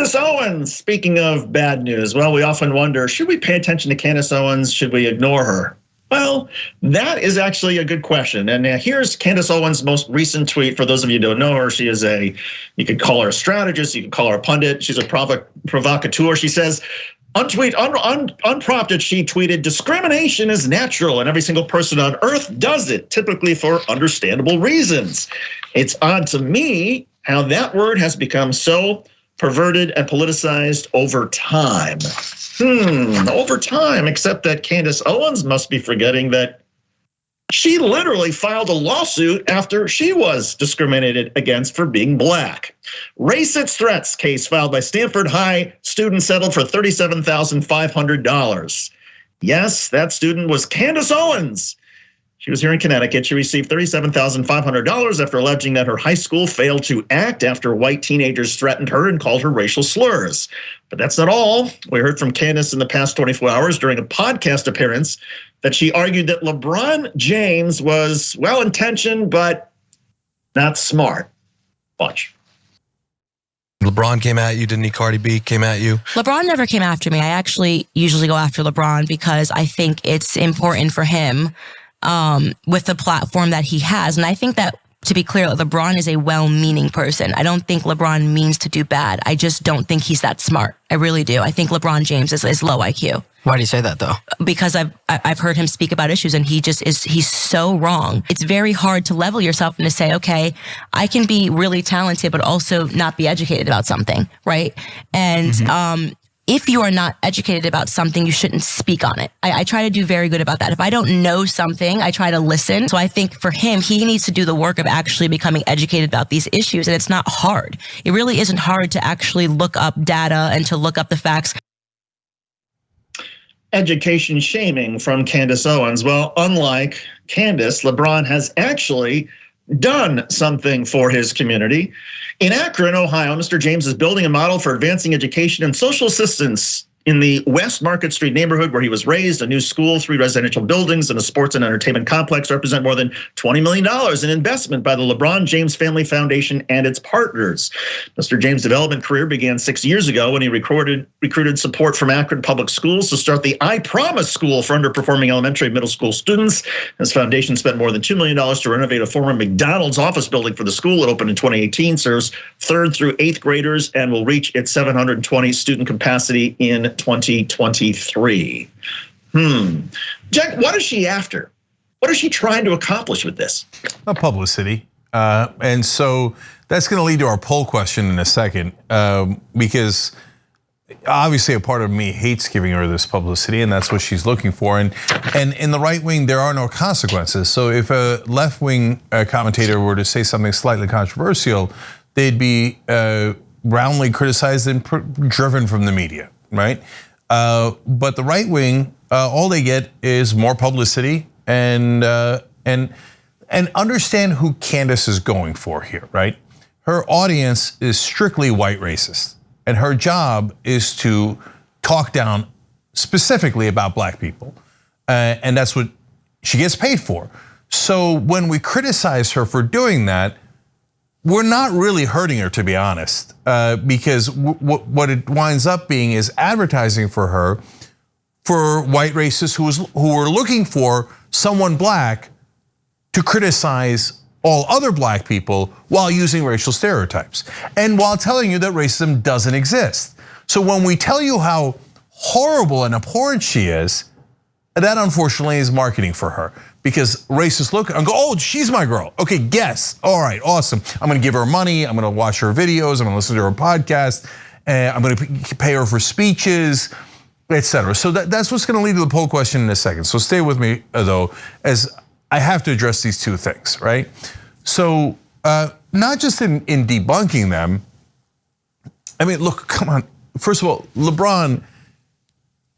Candace Owens, speaking of bad news, well, we often wonder, should we pay attention to Candace Owens? Should we ignore her? Well, that is actually a good question. And here's Candace Owens' most recent tweet. For those of you who don't know her, she is you could call her a strategist, you could call her a pundit. She's a provocateur. She says, unprompted, she tweeted, "Discrimination is natural and every single person on earth does it, typically for understandable reasons. It's odd to me how that word has become so perverted and politicized over time." Over time, except that Candace Owens must be forgetting that she literally filed a lawsuit after she was discriminated against for being black. Racist threats case filed by Stanford High student settled for $37,500. Yes, that student was Candace Owens. She was here in Connecticut. She received $37,500 after alleging that her high school failed to act after white teenagers threatened her and called her racial slurs. But that's not all. We heard from Candace in the past 24 hours during a podcast appearance that she argued that LeBron James was well-intentioned but not smart. Watch. LeBron came at you, didn't he? Cardi B came at you? LeBron never came after me. I actually usually go after LeBron because I think it's important for him with the platform that he has. And I think that, to be clear, LeBron is a well-meaning person. I don't think LeBron means to do bad. I just don't think he's that smart. I really do. I think LeBron James is low IQ. Why do you say that, though? Because I've heard him speak about issues and he's so wrong. It's very hard to level yourself and to say, okay, I can be really talented, but also not be educated about something, right? And if you are not educated about something, you shouldn't speak on it. I try to do very good about that. If I don't know something, I try to listen. So I think for him, he needs to do the work of actually becoming educated about these issues. And it's not hard. It really isn't hard to actually look up data and to look up the facts. Education shaming from Candace Owens. Well, unlike Candace, LeBron has actually done something for his community. In Akron, Ohio, Mr. James is building a model for advancing education and social assistance in the West Market Street neighborhood where he was raised. A new school, 3 residential buildings, and a sports and entertainment complex represent more than $20 million in investment by the LeBron James Family Foundation and its partners. Mr. James' development career began 6 years ago when he recruited support from Akron Public Schools to start the I Promise School for underperforming elementary and middle school students. His foundation spent more than $2 million to renovate a former McDonald's office building for the school. It opened in 2018, serves 3rd through 8th graders, and will reach its 720 student capacity in 2023. Cenk, what is she after? What is she trying to accomplish with this? Publicity. And so that's going to lead to our poll question in a second, because obviously a part of me hates giving her this publicity, and that's what she's looking for. And in the right wing, there are no consequences. So if a left wing commentator were to say something slightly controversial, they'd be roundly criticized and driven from the media. Right, but the right wing, all they get is more publicity and understand who Candace is going for here. Right, her audience is strictly white racist, and her job is to talk down specifically about black people, and that's what she gets paid for. So when we criticize her for doing that, we're not really hurting her, to be honest, because what it winds up being is advertising for her for white racists who are looking for someone black to criticize all other black people while using racial stereotypes and while telling you that racism doesn't exist. So when we tell you how horrible and abhorrent she is, that unfortunately is marketing for her. Because racists look and go, oh, she's my girl. Okay, guess. All right, awesome. I'm gonna give her money. I'm gonna watch her videos. I'm gonna listen to her podcast. I'm gonna pay her for speeches, etc. So that's what's gonna lead to the poll question in a second. So stay with me though, as I have to address these two things, right? So not just in debunking them. I mean, look, come on. First of all, LeBron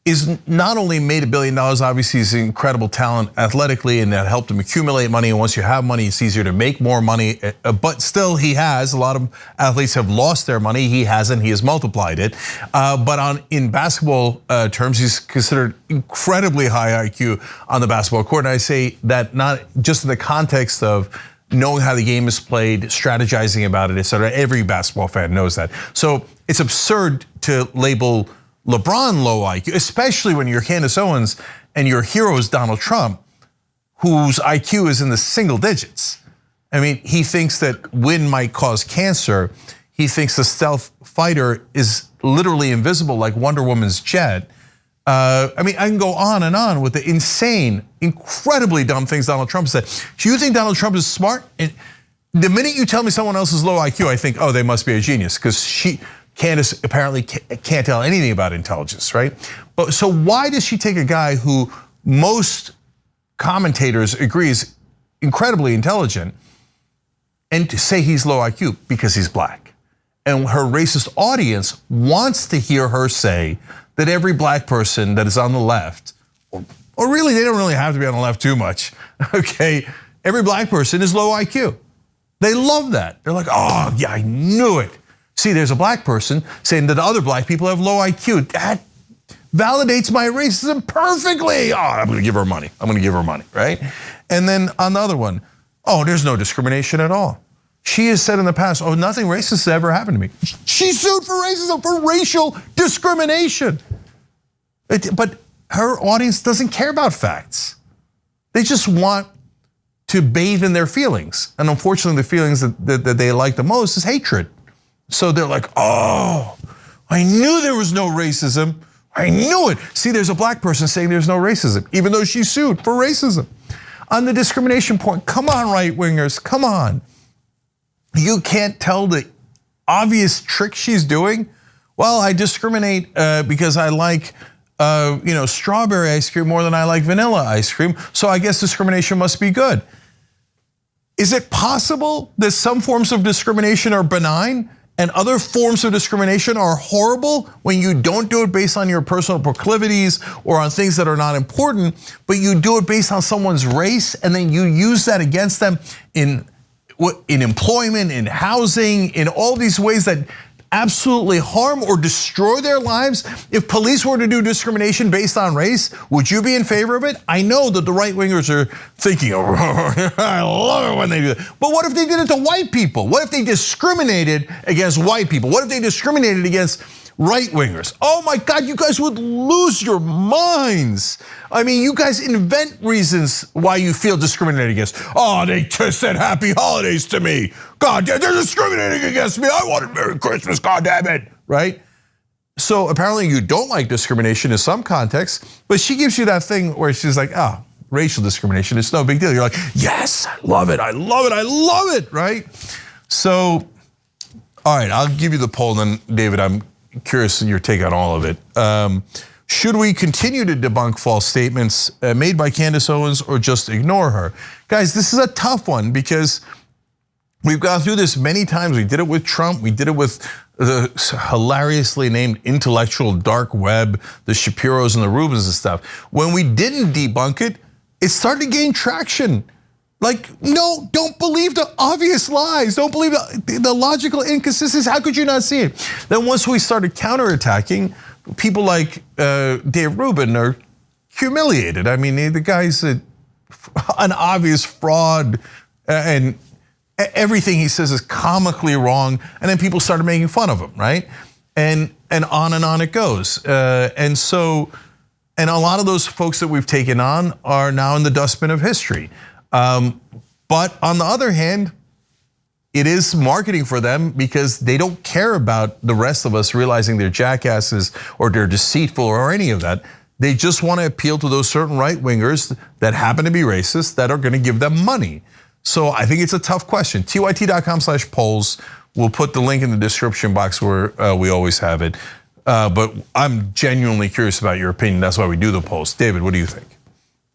is not only made $1 billion, obviously he's an incredible talent athletically, and that helped him accumulate money. And once you have money, it's easier to make more money. But still, he has. A lot of athletes have lost their money. He hasn't. He has multiplied it. But in basketball terms, he's considered incredibly high IQ on the basketball court. And I say that not just in the context of knowing how the game is played, strategizing about it, etc. Every basketball fan knows that. So it's absurd to label LeBron low IQ, especially when you're Candace Owens and your hero is Donald Trump, whose IQ is in the single digits. I mean, he thinks that wind might cause cancer. He thinks the stealth fighter is literally invisible like Wonder Woman's jet. I mean, I can go on and on with the insane, incredibly dumb things Donald Trump said. Do you think Donald Trump is smart? And the minute you tell me someone else is low IQ, I think, oh, they must be a genius, because Candace apparently can't tell anything about intelligence, right? But so why does she take a guy who most commentators agree is incredibly intelligent and to say he's low IQ? Because he's black. And her racist audience wants to hear her say that every black person that is on the left, or really they don't really have to be on the left too much, okay? Every black person is low IQ. They love that. They're like, oh yeah, I knew it. See, there's a black person saying that other black people have low IQ. That validates my racism perfectly. Oh, I'm gonna give her money. I'm gonna give her money, right? And then on the other one, oh, there's no discrimination at all. She has said in the past, oh, nothing racist has ever happened to me. She sued for racism, for racial discrimination. But her audience doesn't care about facts. They just want to bathe in their feelings. And unfortunately, the feelings that they like the most is hatred. So they're like, oh, I knew there was no racism. I knew it. See, there's a black person saying there's no racism, even though she sued for racism. On the discrimination point, come on, right wingers, come on. You can't tell the obvious trick she's doing. Well, I discriminate because I like strawberry ice cream more than I like vanilla ice cream, so I guess discrimination must be good. Is it possible that some forms of discrimination are benign and other forms of discrimination are horrible when you don't do it based on your personal proclivities or on things that are not important, but you do it based on someone's race and then you use that against them in employment, in housing, in all these ways that absolutely harm or destroy their lives? If police were to do discrimination based on race, would you be in favor of it? I know that the right wingers are thinking, oh, I love it when they do that. But what if they did it to white people? What if they discriminated against white people? What if they discriminated against right wingers? Oh my God, you guys would lose your minds. I mean, you guys invent reasons why you feel discriminated against. Oh, they just said happy holidays to me. God, they're discriminating against me. I wanted Merry Christmas, God damn it, right? So apparently you don't like discrimination in some contexts, but she gives you that thing where she's like, oh, racial discrimination, it's no big deal. You're like, yes, I love it, I love it, I love it, right? So, all right, I'll give you the poll then, David, I'm curious your take on all of it. Should we continue to debunk false statements made by Candace Owens or just ignore her? Guys, this is a tough one because we've gone through this many times. We did it with Trump. We did it with the hilariously named intellectual dark web, the Shapiros and the Rubins and stuff. When we didn't debunk it, it started to gain traction. Like, no, don't believe the obvious lies. Don't believe the logical inconsistencies. How could you not see it? Then once we started counterattacking, people like Dave Rubin are humiliated. I mean, the guy's an obvious fraud and everything he says is comically wrong. And then people started making fun of him, right? And on it goes. And a lot of those folks that we've taken on are now in the dustbin of history. But on the other hand, it is marketing for them because they don't care about the rest of us realizing they're jackasses or they're deceitful or any of that. They just want to appeal to those certain right wingers that happen to be racist that are going to give them money. So I think it's a tough question. TYT.com/polls. We'll put the link in the description box where we always have it. But I'm genuinely curious about your opinion. That's why we do the polls. David, what do you think?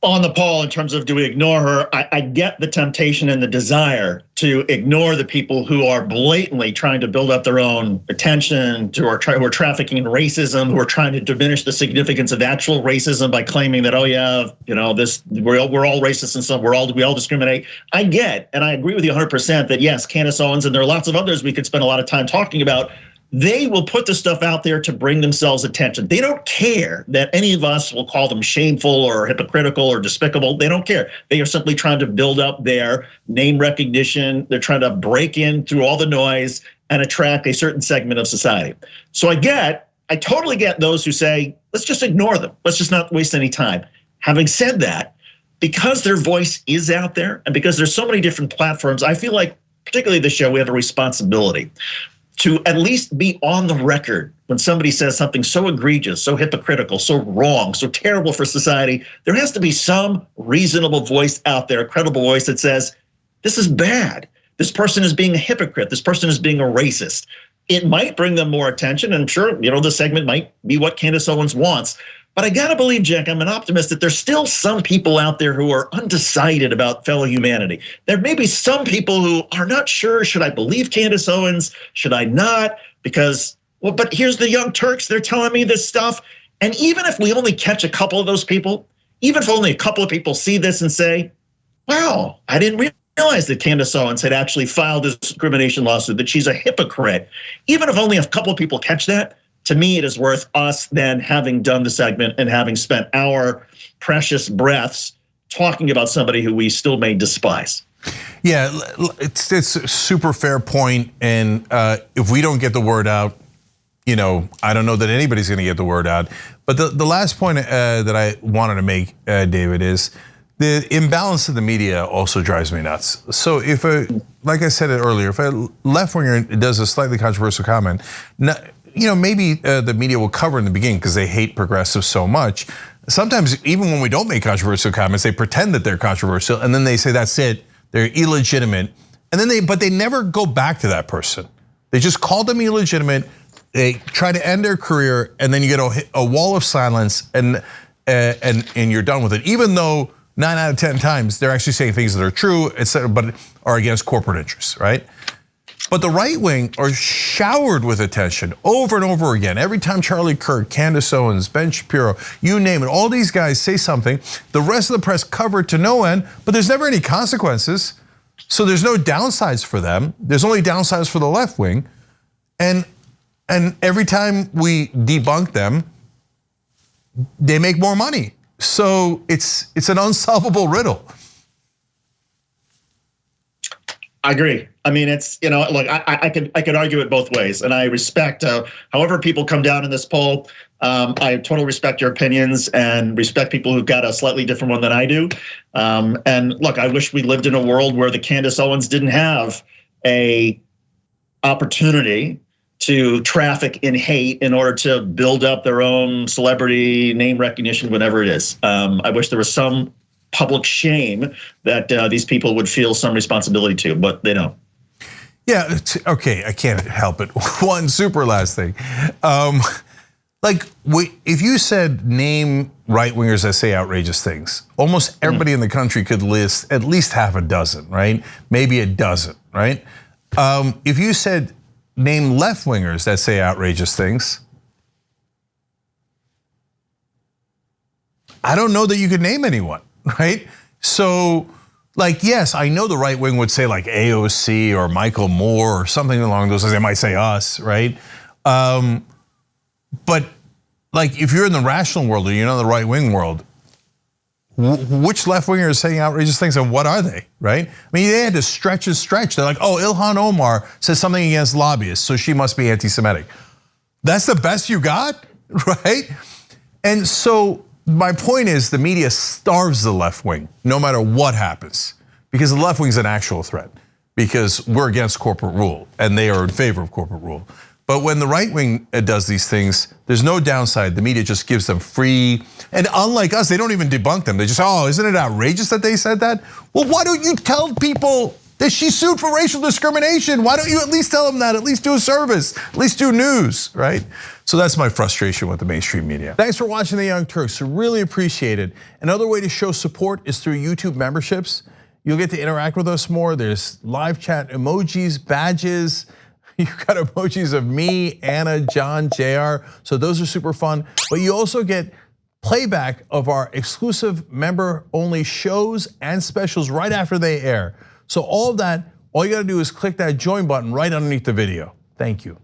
On the poll, in terms of do we ignore her, I get the temptation and the desire to ignore the people who are blatantly trying to build up their own attention, who are trafficking in racism, who are trying to diminish the significance of actual racism by claiming that, oh yeah, we're all racist and stuff, we all discriminate. I get, and I agree with you 100% that yes, Candace Owens and there are lots of others we could spend a lot of time talking about. They will put the stuff out there to bring themselves attention. They don't care that any of us will call them shameful or hypocritical or despicable. They don't care. They are simply trying to build up their name recognition. They're trying to break in through all the noise and attract a certain segment of society. So I totally get those who say, let's just ignore them. Let's just not waste any time. Having said that, because their voice is out there and because there's so many different platforms, I feel like, particularly this show, we have a responsibility to at least be on the record when somebody says something so egregious, so hypocritical, so wrong, so terrible for society. There has to be some reasonable voice out there, a credible voice that says, this is bad. This person is being a hypocrite. This person is being a racist. It might bring them more attention. And sure, the segment might be what Candace Owens wants. But I gotta believe, Cenk, I'm an optimist that there's still some people out there who are undecided about fellow humanity. There may be some people who are not sure, should I believe Candace Owens? Should I not? Because, well, but here's the young Turks, they're telling me this stuff. And even if we only catch a couple of those people, even if only a couple of people see this and say, wow, I didn't realize that Candace Owens had actually filed a discrimination lawsuit, that she's a hypocrite. Even if only a couple of people catch that, to me, it is worth us then having done the segment and having spent our precious breaths talking about somebody who we still may despise. Yeah, it's a super fair point. And if we don't get the word out, I don't know that anybody's gonna get the word out. But the last point that I wanted to make, David, is the imbalance of the media also drives me nuts. So like I said earlier, if a left-winger does a slightly controversial comment, maybe the media will cover in the beginning because they hate progressives so much. Sometimes even when we don't make controversial comments, they pretend that they're controversial and then they say that's it, they're illegitimate. And then but they never go back to that person. They just call them illegitimate, they try to end their career, and then you get a wall of silence and you're done with it. Even though 9 out of 10 times they're actually saying things that are true, etc., but are against corporate interests, right? But the right wing are showered with attention over and over again. Every time Charlie Kirk, Candace Owens, Ben Shapiro, you name it, all these guys say something, the rest of the press cover it to no end, but there's never any consequences. So there's no downsides for them. There's only downsides for the left wing. And every time we debunk them, they make more money. So it's an unsolvable riddle. I agree. I mean, it's, look, I could argue it both ways, and I respect however people come down in this poll. I totally respect your opinions and respect people who've got a slightly different one than I do. And look, I wish we lived in a world where the Candace Owens didn't have a opportunity to traffic in hate in order to build up their own celebrity name recognition, whatever it is. I wish there was some public shame that these people would feel some responsibility to, but they don't. Yeah, okay, I can't help it. One super last thing. If you said name right-wingers that say outrageous things, almost everybody in the country could list at least half a dozen, right? Maybe a dozen, right? If you said name left-wingers that say outrageous things, I don't know that you could name anyone, right? So, yes, I know the right wing would say like AOC or Michael Moore or something along those lines. They might say us, right? But if you're in the rational world or you're in the right wing world, which left winger is saying outrageous things and what are they, right? I mean, they had to stretch and stretch. They're like, oh, Ilhan Omar says something against lobbyists, so she must be anti-Semitic. That's the best you got, right? And so my point is the media starves the left wing no matter what happens, because the left wing is an actual threat, because we're against corporate rule and they are in favor of corporate rule. But when the right wing does these things, there's no downside. The media just gives them free, and unlike us, they don't even debunk them. They just, oh, isn't it outrageous that they said that? Well, why don't you tell people that she sued for racial discrimination? Why don't you at least tell them that? At least do a service, at least do news, right? So that's my frustration with the mainstream media. Thanks for watching The Young Turks, really appreciate it. Another way to show support is through YouTube memberships. You'll get to interact with us more. There's live chat emojis, badges. You've got emojis of me, Anna, John, JR. So those are super fun. But you also get playback of our exclusive member-only shows and specials right after they air. So all of that, all you gotta do is click that join button right underneath the video. Thank you.